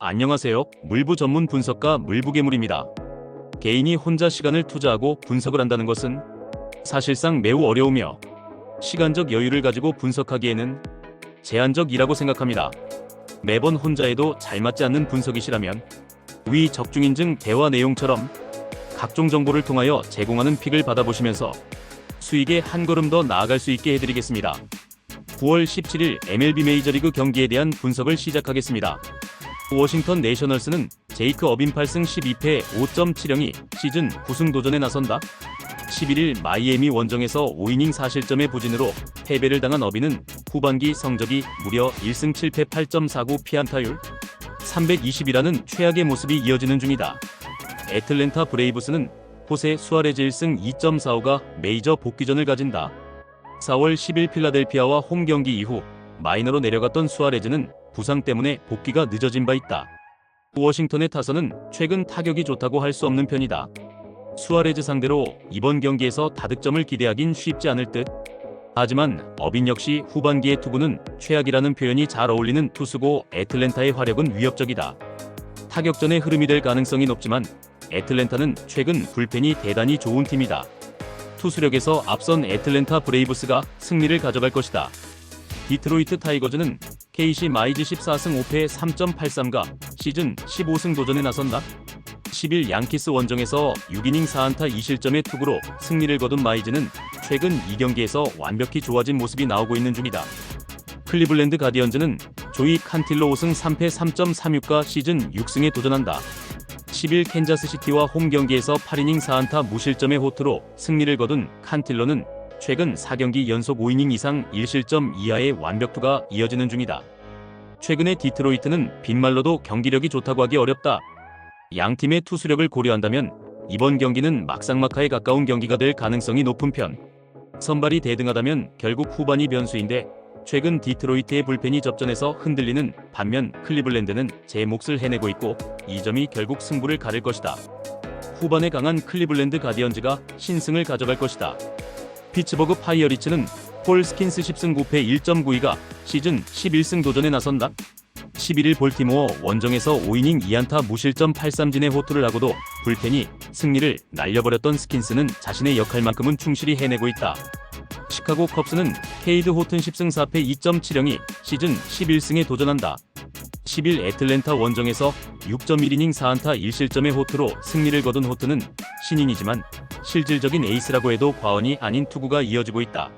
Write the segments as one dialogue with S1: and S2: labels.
S1: 안녕하세요. 물부 전문 분석가 물부괴물입니다. 개인이 혼자 시간을 투자하고 분석을 한다는 것은 사실상 매우 어려우며 시간적 여유를 가지고 분석하기에는 제한적이라고 생각합니다. 매번 혼자 해도 잘 맞지 않는 분석이시라면 위 적중인증 대화 내용처럼 각종 정보를 통하여 제공하는 픽을 받아보시면서 수익에 한 걸음 더 나아갈 수 있게 해드리겠습니다. 9월 17일 MLB 메이저리그 경기에 대한 분석을 시작하겠습니다. 워싱턴 내셔널스는 제이크 어빈 8승 12패 5.70이 시즌 9승 도전에 나선다. 11일 마이애미 원정에서 5이닝 4실점의 부진으로 패배를 당한 어빈은 후반기 성적이 무려 1승 7패 8.49 피안타율 320이라는 최악의 모습이 이어지는 중이다. 애틀랜타 브레이브스는 호세 수아레즈 1승 2.45가 메이저 복귀전을 가진다. 4월 10일 필라델피아와 홈 경기 이후 마이너로 내려갔던 수아레즈는 부상 때문에 복귀가 늦어진 바 있다. 워싱턴의 타선은 최근 타격이 좋다고 할 수 없는 편이다. 수아레즈 상대로 이번 경기에서 다득점을 기대하긴 쉽지 않을 듯. 하지만 어빈 역시 후반기의 투구는 최악이라는 표현이 잘 어울리는 투수고 애틀랜타의 화력은 위협적이다. 타격전의 흐름이 될 가능성이 높지만 애틀랜타는 최근 불펜이 대단히 좋은 팀이다. 투수력에서 앞선 애틀랜타 브레이브스가 승리를 가져갈 것이다. 디트로이트 타이거즈는 KC 마이즈 14승 5패 3.83가 시즌 15승 도전에 나선다. 10일 양키스 원정에서 6이닝 4안타 2실점의 투구로 승리를 거둔 마이즈는 최근 2경기에서 완벽히 좋아진 모습이 나오고 있는 중이다. 클리블랜드 가디언즈는 조이 칸틸로 5승 3패 3.36가 시즌 6승에 도전한다. 10일 캔자스시티와 홈 경기에서 8이닝 4안타 무실점의 호투로 승리를 거둔 칸틸로는 최근 4경기 연속 5이닝 이상 1실점 이하의 완벽투가 이어지는 중이다. 최근의 디트로이트는 빈말로도 경기력이 좋다고 하기 어렵다. 양팀의 투수력을 고려한다면 이번 경기는 막상막하에 가까운 경기가 될 가능성이 높은 편. 선발이 대등하다면 결국 후반이 변수인데 최근 디트로이트의 불펜이 접전에서 흔들리는 반면 클리블랜드는 제 몫을 해내고 있고 이 점이 결국 승부를 가를 것이다. 후반에 강한 클리블랜드 가디언즈가 신승을 가져갈 것이다. 피츠버그 파이어리츠는 폴 스킨스 10승 9패 1.92가 시즌 11승 도전에 나선다. 11일 볼티모어 원정에서 5이닝 2안타 무실점 8삼진의 호투를 하고도 불펜이 승리를 날려버렸던 스킨스는 자신의 역할만큼은 충실히 해내고 있다. 시카고 컵스는 케이드 호튼 10승 4패 2.70이 시즌 11승에 도전한다. 10일 애틀랜타 원정에서 6.1이닝 4안타 1실점의 호투로 승리를 거둔 호튼은 신인이지만 실질적인 에이스라고 해도 과언이 아닌 투구가 이어지고 있다.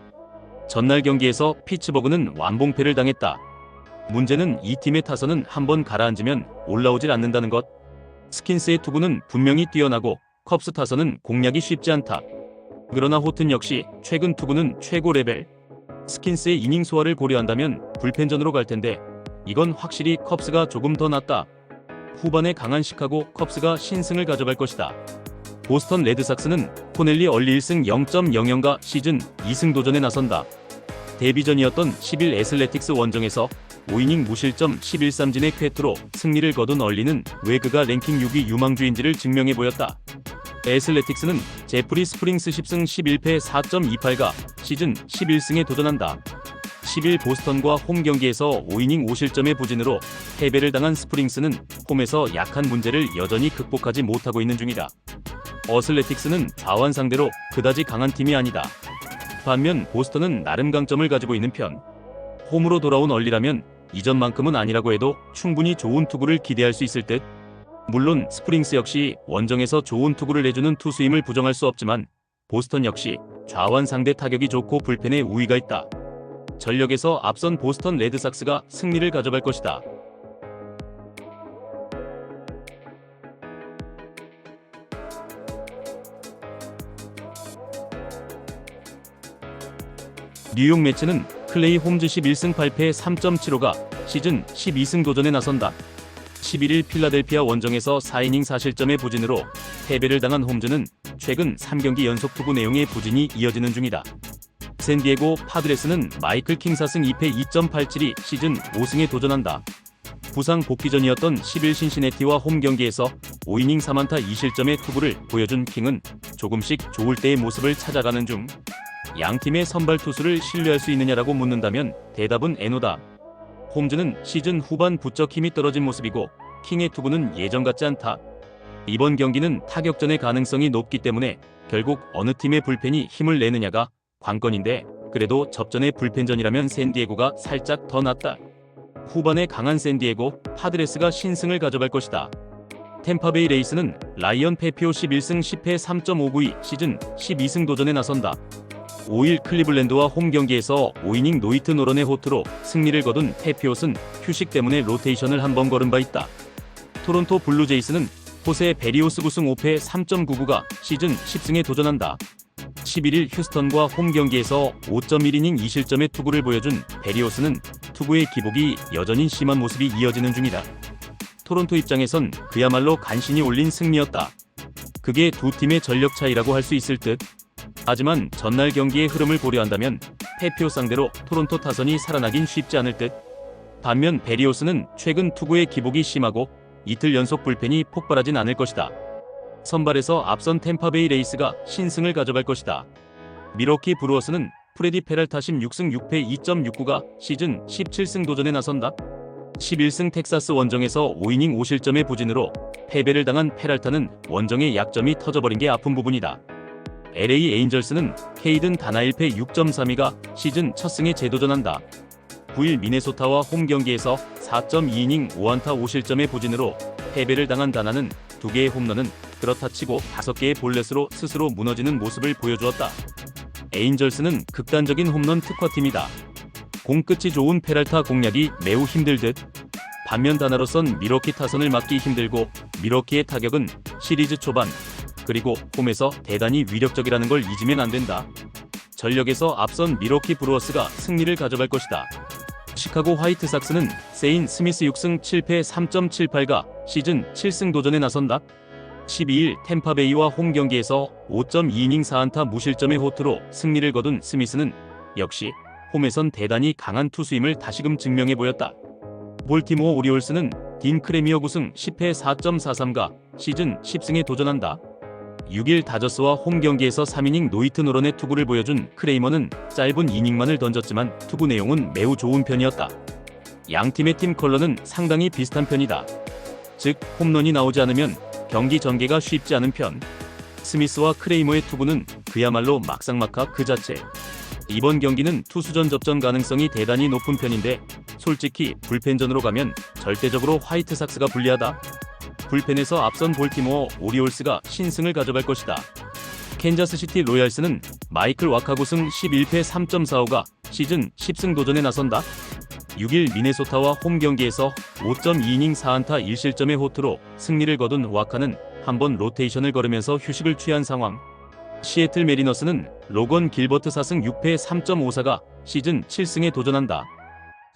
S1: 전날 경기에서 피츠버그는 완봉패를 당했다. 문제는 이 팀의 타선은 한번 가라앉으면 올라오질 않는다는 것. 스킨스의 투구는 분명히 뛰어나고 컵스 타선은 공략이 쉽지 않다. 그러나 호튼 역시 최근 투구는 최고 레벨. 스킨스의 이닝 소화를 고려한다면 불펜전으로 갈 텐데 이건 확실히 컵스가 조금 더 낫다. 후반에 강한 시카고 컵스가 신승을 가져갈 것이다. 보스턴 레드삭스는 코넬리 얼리 1승 0.00가 시즌 2승 도전에 나선다. 데뷔전이었던 10일 애슬레틱스 원정에서 5이닝 무실점 11삼진의 쾌투로 승리를 거둔 얼리는 왜 그가 랭킹 6위 유망주인지를 증명해 보였다. 애슬레틱스는 제프리 스프링스 10승 11패 4.28가 시즌 11승에 도전한다. 10일 보스턴과 홈 경기에서 5이닝 5실점의 부진으로 패배를 당한 스프링스는 홈에서 약한 문제를 여전히 극복하지 못하고 있는 중이다. 어슬레틱스는 좌완 상대로 그다지 강한 팀이 아니다. 반면 보스턴은 나름 강점을 가지고 있는 편. 홈으로 돌아온 얼리라면 이전만큼은 아니라고 해도 충분히 좋은 투구를 기대할 수 있을 듯. 물론 스프링스 역시 원정에서 좋은 투구를 내주는 투수임을 부정할 수 없지만 보스턴 역시 좌완 상대 타격이 좋고 불펜에 우위가 있다. 전력에서 앞선 보스턴 레드삭스가 승리를 가져갈 것이다. 뉴욕 매츠는 클레이 홈즈 11승 8패 3.75가 시즌 12승 도전에 나선다. 11일 필라델피아 원정에서 4이닝 4실점의 부진으로 패배를 당한 홈즈는 최근 3경기 연속 투구 내용의 부진이 이어지는 중이다. 샌디에고 파드레스는 마이클 킹 4승 2패 2.87이 시즌 5승에 도전한다. 부상 복귀전이었던 10일 신시내티와 홈 경기에서 5이닝 3안타 2실점의 투구를 보여준 킹은 조금씩 좋을 때의 모습을 찾아가는 중. 양팀의 선발 투수를 신뢰할 수 있느냐라고 묻는다면 대답은 NO다. 홈즈는 시즌 후반 부쩍 힘이 떨어진 모습이고 킹의 투구는 예전 같지 않다. 이번 경기는 타격전의 가능성이 높기 때문에 결국 어느 팀의 불펜이 힘을 내느냐가 관건인데, 그래도 접전의 불펜전이라면 샌디에고가 살짝 더 낫다. 후반에 강한 샌디에고 파드레스가 신승을 가져갈 것이다. 템파베이 레이스는 라이언 페피오 11승 10패 3.592 시즌 12승 도전에 나선다. 5일 클리블랜드와 홈 경기에서 5이닝 노히트 노런의 호투로 승리를 거둔 페피옷은 휴식 때문에 로테이션을 한 번 걸은 바 있다. 토론토 블루제이스는 호세 베리오스 9승 5패 3.99가 시즌 10승에 도전한다. 11일 휴스턴과 홈 경기에서 5.1이닝 2실점의 투구를 보여준 베리오스는 투구의 기복이 여전히 심한 모습이 이어지는 중이다. 토론토 입장에선 그야말로 간신히 올린 승리였다. 그게 두 팀의 전력 차이라고 할 수 있을 듯. 하지만 전날 경기의 흐름을 고려한다면 페피오 상대로 토론토 타선이 살아나긴 쉽지 않을 듯. 반면 베리오스는 최근 투구의 기복이 심하고 이틀 연속 불펜이 폭발하진 않을 것이다. 선발에서 앞선 템파베이 레이스가 신승을 가져갈 것이다. 미러키 브루어스는 프레디 페랄타 16승 6패 2.69가 시즌 17승 도전에 나선다. 11승 텍사스 원정에서 5이닝 5실점의 부진으로 패배를 당한 페랄타는 원정의 약점이 터져버린 게 아픈 부분이다. LA 에인절스는 케이든 다나 1패 6.32가 시즌 첫 승에 재도전한다. 9일 미네소타와 홈 경기에서 4.2이닝 5안타 5실점의 부진으로 패배를 당한 다나는 2개의 홈런은 그렇다 치고 5개의 볼넷으로 스스로 무너지는 모습을 보여주었다. 에인절스는 극단적인 홈런 특화팀이다. 공끝이 좋은 페랄타 공략이 매우 힘들 듯. 반면 다나로선 미러키 타선을 막기 힘들고 미러키의 타격은 시리즈 초반 그리고 홈에서 대단히 위력적이라는 걸 잊으면 안 된다. 전력에서 앞선 미러키 브루어스가 승리를 가져갈 것이다. 시카고 화이트삭스는 세인 스미스 6승 7패 3.78가 시즌 7승 도전에 나선다. 12일 템파베이와 홈 경기에서 5.2이닝 4안타 무실점의 호투로 승리를 거둔 스미스는 역시 홈에선 대단히 강한 투수임을 다시금 증명해 보였다. 볼티모어 오리올스는 딘 크레미어 9승 10패 4.43가 시즌 10승에 도전한다. 6일 다저스와 홈 경기에서 3이닝 노히트 노런의 투구를 보여준 크레이머는 짧은 이닝만을 던졌지만 투구 내용은 매우 좋은 편이었다. 양팀의 팀 컬러는 상당히 비슷한 편이다. 즉 홈런이 나오지 않으면 경기 전개가 쉽지 않은 편. 스미스와 크레이머의 투구는 그야말로 막상막하 그 자체. 이번 경기는 투수전 접전 가능성이 대단히 높은 편인데 솔직히 불펜전으로 가면 절대적으로 화이트삭스가 불리하다. 불펜에서 앞선 볼티모어 오리올스가 신승을 가져갈 것이다. 캔자스시티 로얄스는 마이클 와카 9승 11패 3.45가 시즌 10승 도전에 나선다. 6일 미네소타와 홈 경기에서 5.2이닝 4안타 1실점의 호투로 승리를 거둔 와카는 한번 로테이션을 걸으면서 휴식을 취한 상황. 시애틀 메리너스는 로건 길버트 4승 6패 3.54가 시즌 7승에 도전한다.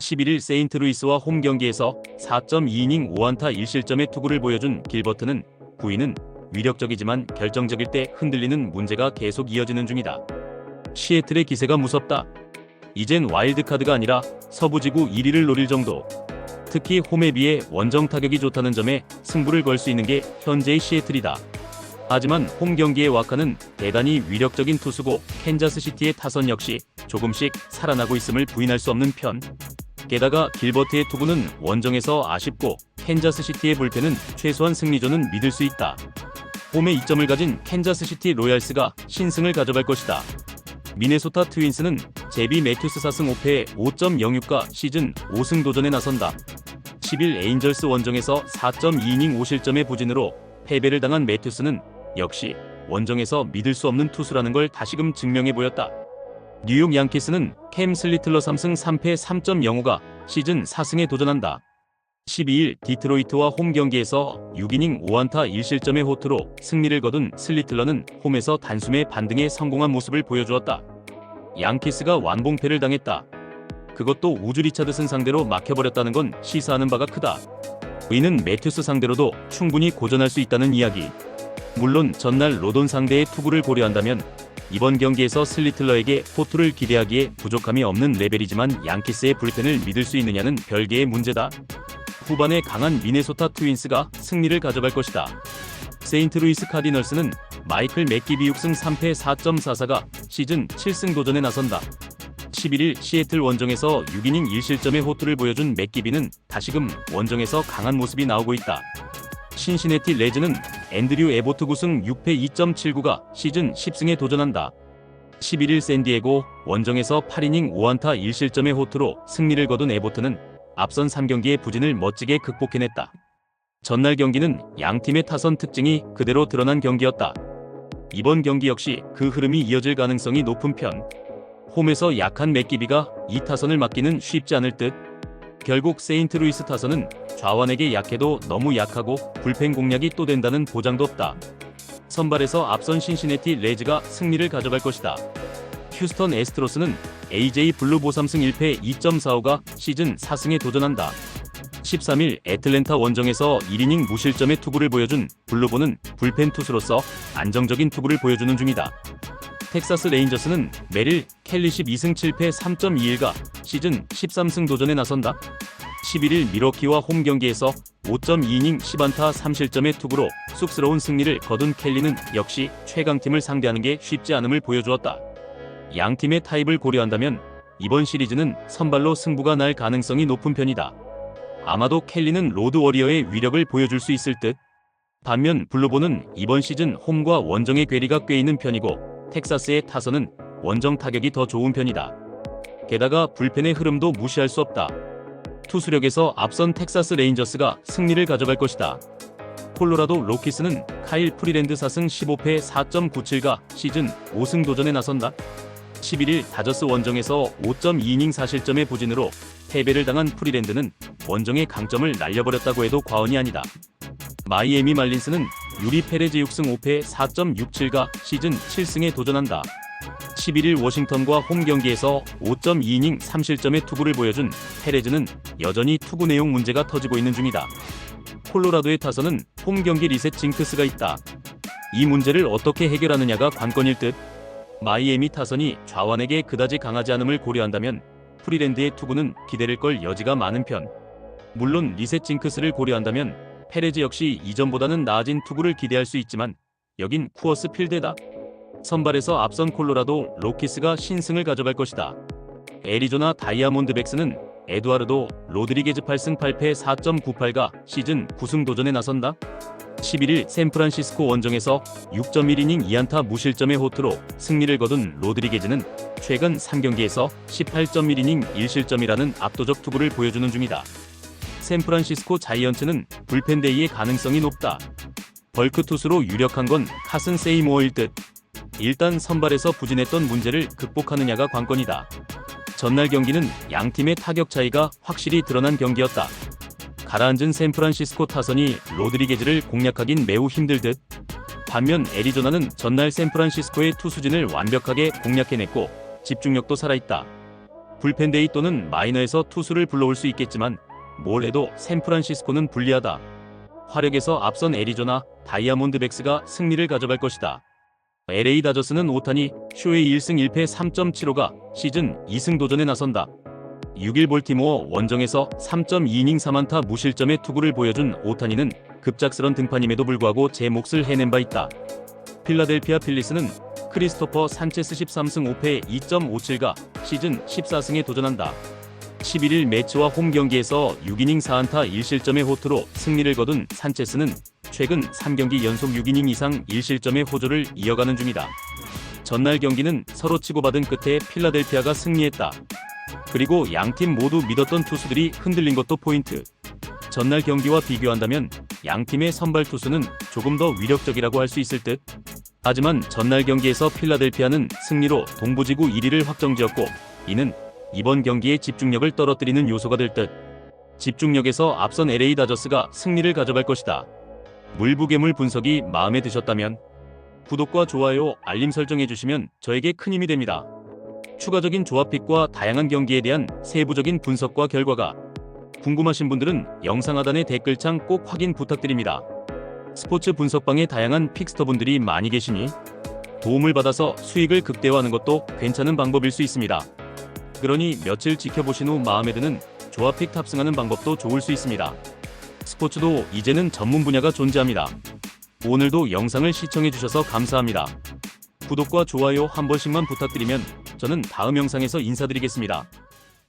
S1: 11일 세인트루이스와 홈 경기에서 4.2이닝 5안타 1실점의 투구를 보여준 길버트는 9위는 위력적이지만 결정적일 때 흔들리는 문제가 계속 이어지는 중이다. 시애틀의 기세가 무섭다. 이젠 와일드카드가 아니라 서부지구 1위를 노릴 정도. 특히 홈에 비해 원정 타격이 좋다는 점에 승부를 걸 수 있는 게 현재의 시애틀이다. 하지만 홈 경기의 와카는 대단히 위력적인 투수고 캔자스시티의 타선 역시 조금씩 살아나고 있음을 부인할 수 없는 편. 게다가 길버트의 투구는 원정에서 아쉽고 캔자스시티의 불펜은 최소한 승리조는 믿을 수 있다. 홈에 이점을 가진 캔자스시티 로얄스가 신승을 가져갈 것이다. 미네소타 트윈스는 제비 매튜스 4승 5패 5.06가 시즌 5승 도전에 나선다. 10일 에인절스 원정에서 4.2이닝 5실점의 부진으로 패배를 당한 매튜스는 역시 원정에서 믿을 수 없는 투수라는 걸 다시금 증명해 보였다. 뉴욕 양키스는 캠 슬리틀러 3승 3패 3.05가 시즌 4승에 도전한다. 12일 디트로이트와 홈 경기에서 6이닝 5안타 1실점의 호투로 승리를 거둔 슬리틀러는 홈에서 단숨에 반등에 성공한 모습을 보여주었다. 양키스가 완봉패를 당했다. 그것도 우주 리차드슨 상대로 막혀버렸다는 건 시사하는 바가 크다. 이는 매튜스 상대로도 충분히 고전할 수 있다는 이야기. 물론 전날 로돈 상대의 투구를 고려한다면 이번 경기에서 슬리틀러에게 호투를 기대하기에 부족함이 없는 레벨이지만 양키스의 불펜을 믿을 수 있느냐는 별개의 문제다. 후반에 강한 미네소타 트윈스가 승리를 가져갈 것이다. 세인트루이스 카디널스는 마이클 맥기비 6승 3패 4.44가 시즌 7승 도전에 나선다. 11일 시애틀 원정에서 6이닝 1실점의 호투를 보여준 맥기비는 다시금 원정에서 강한 모습이 나오고 있다. 신시내티 레즈는 앤드류 에보트 9승 6패 2.79가 시즌 10승에 도전한다. 11일 샌디에고 원정에서 8이닝 5안타 1실점의 호투로 승리를 거둔 에보트는 앞선 3경기의 부진을 멋지게 극복해냈다. 전날 경기는 양팀의 타선 특징이 그대로 드러난 경기였다. 이번 경기 역시 그 흐름이 이어질 가능성이 높은 편. 홈에서 약한 맥기비가 이 타선을 막기는 쉽지 않을 듯. 결국 세인트루이스 타선은 좌완에게 약해도 너무 약하고 불펜 공략이 또 된다는 보장도 없다. 선발에서 앞선 신시내티 레즈가 승리를 가져갈 것이다. 휴스턴 애스트로스는 AJ 블루보 3승 1패 2.45가 시즌 4승에 도전한다. 13일 애틀랜타 원정에서 1이닝 무실점의 투구를 보여준 블루보는 불펜 투수로서 안정적인 투구를 보여주는 중이다. 텍사스 레인저스는 메릴 켈리 12승 7패 3.21가 시즌 13승 도전에 나선다. 11일 미러키와 홈 경기에서 5.2이닝 10안타 3실점의 투구로 쑥스러운 승리를 거둔 켈리는 역시 최강팀을 상대하는 게 쉽지 않음을 보여주었다. 양팀의 타입을 고려한다면 이번 시리즈는 선발로 승부가 날 가능성이 높은 편이다. 아마도 켈리는 로드 워리어의 위력을 보여줄 수 있을 듯. 반면 블루보는 이번 시즌 홈과 원정의 괴리가 꽤 있는 편이고 텍사스의 타선은 원정 타격이 더 좋은 편이다. 게다가 불펜의 흐름도 무시할 수 없다. 투수력에서 앞선 텍사스 레인저스가 승리를 가져갈 것이다. 콜로라도 로키스는 카일 프리랜드 4승 15패 4.97가 시즌 5승 도전에 나선다. 11일 다저스 원정에서 5.2이닝 4실점의 부진으로 패배를 당한 프리랜드는 원정의 강점을 날려버렸다고 해도 과언이 아니다. 마이애미 말린스는 유리 페레즈 6승 5패 4.67가 시즌 7승에 도전한다. 11일 워싱턴과 홈 경기에서 5.2이닝 3실점의 투구를 보여준 페레즈는 여전히 투구 내용 문제가 터지고 있는 중이다. 콜로라도의 타선은 홈 경기 리셋 징크스가 있다. 이 문제를 어떻게 해결하느냐가 관건일 듯. 마이애미 타선이 좌완에게 그다지 강하지 않음을 고려한다면 프리랜드의 투구는 기다릴 걸 여지가 많은 편. 물론 리셋 징크스를 고려한다면 페레즈 역시 이전보다는 나아진 투구를 기대할 수 있지만 여긴 쿠어스 필드다. 선발에서 앞선 콜로라도 로키스가 신승을 가져갈 것이다. 애리조나 다이아몬드백스는 에두아르도 로드리게즈 8승 8패 4.98가 시즌 9승 도전에 나선다. 11일 샌프란시스코 원정에서 6.1이닝 2안타 무실점의 호투로 승리를 거둔 로드리게즈는 최근 3경기에서 18.1이닝 1실점이라는 압도적 투구를 보여주는 중이다. 샌프란시스코 자이언츠는 불펜 데이의 가능성이 높다. 벌크 투수로 유력한 건 카슨 세이모어일 듯. 일단 선발에서 부진했던 문제를 극복하느냐가 관건이다. 전날 경기는 양팀의 타격 차이가 확실히 드러난 경기였다. 가라앉은 샌프란시스코 타선이 로드리게즈를 공략하긴 매우 힘들 듯. 반면 애리조나는 전날 샌프란시스코의 투수진을 완벽하게 공략해냈고 집중력도 살아있다. 불펜데이 또는 마이너에서 투수를 불러올 수 있겠지만 뭘 해도 샌프란시스코는 불리하다. 화력에서 앞선 애리조나 다이아몬드백스가 승리를 가져갈 것이다. LA 다저스는 오타니 쇼의 1승 1패 3.75가 시즌 2승 도전에 나선다. 6일 볼티모어 원정에서 3.2이닝 3안타 무실점의 투구를 보여준 오타니는 급작스런 등판임에도 불구하고 제 몫을 해낸 바 있다. 필라델피아 필리스는 크리스토퍼 산체스 13승 5패 2.57가 시즌 14승에 도전한다. 11일 매치와 홈 경기에서 6이닝 4안타 1실점의 호투로 승리를 거둔 산체스는 최근 3경기 연속 6이닝 이상 1실점의 호조를 이어가는 중이다. 전날 경기는 서로 치고받은 끝에 필라델피아가 승리했다. 그리고 양팀 모두 믿었던 투수들이 흔들린 것도 포인트. 전날 경기와 비교한다면 양팀의 선발 투수는 조금 더 위력적이라고 할 수 있을 듯. 하지만 전날 경기에서 필라델피아는 승리로 동부지구 1위를 확정지었고 이는 이번 경기의 집중력을 떨어뜨리는 요소가 될 듯. 집중력에서 앞선 LA 다저스가 승리를 가져갈 것이다. 물부괴물 분석이 마음에 드셨다면 구독과 좋아요, 알림 설정해주시면 저에게 큰 힘이 됩니다. 추가적인 조합픽과 다양한 경기에 대한 세부적인 분석과 결과가 궁금하신 분들은 영상 하단의 댓글창 꼭 확인 부탁드립니다. 스포츠 분석방에 다양한 픽스터분들이 많이 계시니 도움을 받아서 수익을 극대화하는 것도 괜찮은 방법일 수 있습니다. 그러니 며칠 지켜보신 후 마음에 드는 조합픽 탑승하는 방법도 좋을 수 있습니다. 스포츠도 이제는 전문 분야가 존재합니다. 오늘도 영상을 시청해주셔서 감사합니다. 구독과 좋아요 한 번씩만 부탁드리면 저는 다음 영상에서 인사드리겠습니다.